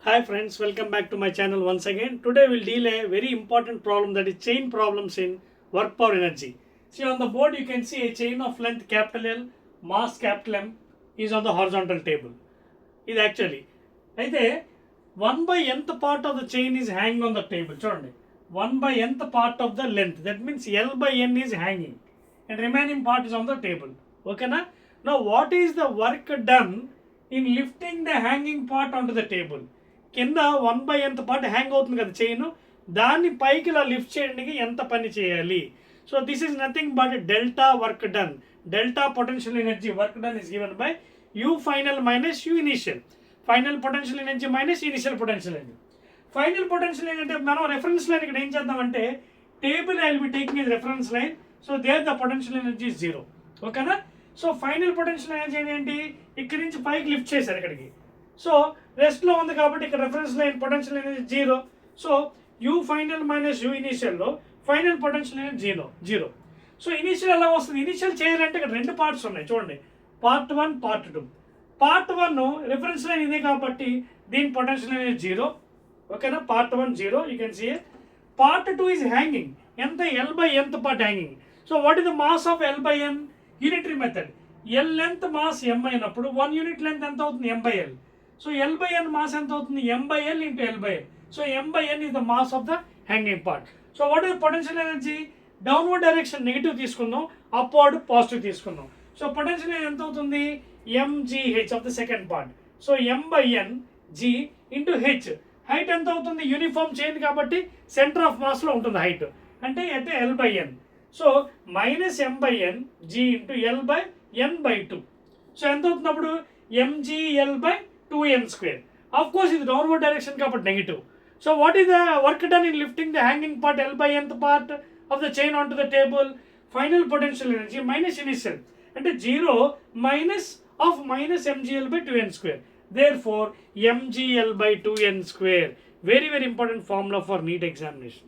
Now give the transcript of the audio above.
Hi friends, welcome back to my channel once again. Today we'll deal a very important problem, that is chain problems in work power energy. See on the board you can see a chain of length capital L, mass capital M is on the horizontal table. Is actually అయితే 1 by nth part of the chain is hanging on the table. చూడండి 1 by nth part of the length, that means L by N is hanging and remaining part is on the table. Okay na? Now what is the work done in lifting the hanging part onto the table? కింద 1 by nth part hang అవుతుంది కదా chain, దాన్ని పైకి ఇలా lift చేయడానికి ఎంత పని చేయాలి? So this is nothing but delta work done. Delta potential energy work done is given by U final minus U initial. Final potential energy minus initial potential energy. Final potential ఏంటంటే మనం reference line ఇక్కడ ఏం చేద్దామంటే table I will be taking is reference line. So there the potential energy is zero. ఓకేనా? So final potential energy ఏంటి? ఇక్కడి నుంచి పైకి లిఫ్ట్ చేశారు ఇక్కడికి. సో రెస్ట్లో ఉంది కాబట్టి ఇక్కడ reference line potential energy zero. So U final minus U ఇనిషియల్లో final potential energy zero. So initial ఎలా వస్తుంది? ఇనిషియల్ చేయాలంటే ఇక్కడ రెండు పార్ట్స్ ఉన్నాయి చూడండి, part 1 part 2. Part 1 reference line ఇదే కాబట్టి దీని పొటెన్షియల్ ఎనర్జీ జీరో. ఓకేనా? Part 1 zero, you can see. Part 2 is hanging. ఎంత? L by nth part hanging. So what is the mass of L by N? Unitary method. L length mass M అయినప్పుడు 1 unit length ఎంత అవుతుంది? M by L. So L by N mass ఎంత అవుతుంది? M by L into L by N. So M by N is the mass of the hanging part. So what is potential energy? Downward direction negative తీసుకుందాం, upward positive తీసుకుందాం. So potential energy ఎంత అవుతుంది? mgh of the second part. So M by N G into H. Height ఎంత అవుతుంది? Uniform chain కాబట్టి centre of Maslow ఉంటుంది height, అంటే అయితే L by N. So minus M by N G into L by N by 2. So ఎంత అవుతుంది అప్పుడు? mgL by 2n square. Of course ఇది డౌన్వర్డ్ డైరెక్షన్ కాబట్టి negative. So what is the work done in lifting the hanging part L by nth part of the chain on to the table? Final potential energy minus initial, అంటే zero minus of minus mgL by 2n square. Therefore mgL by 2n square. Very very important formula for NEET examination.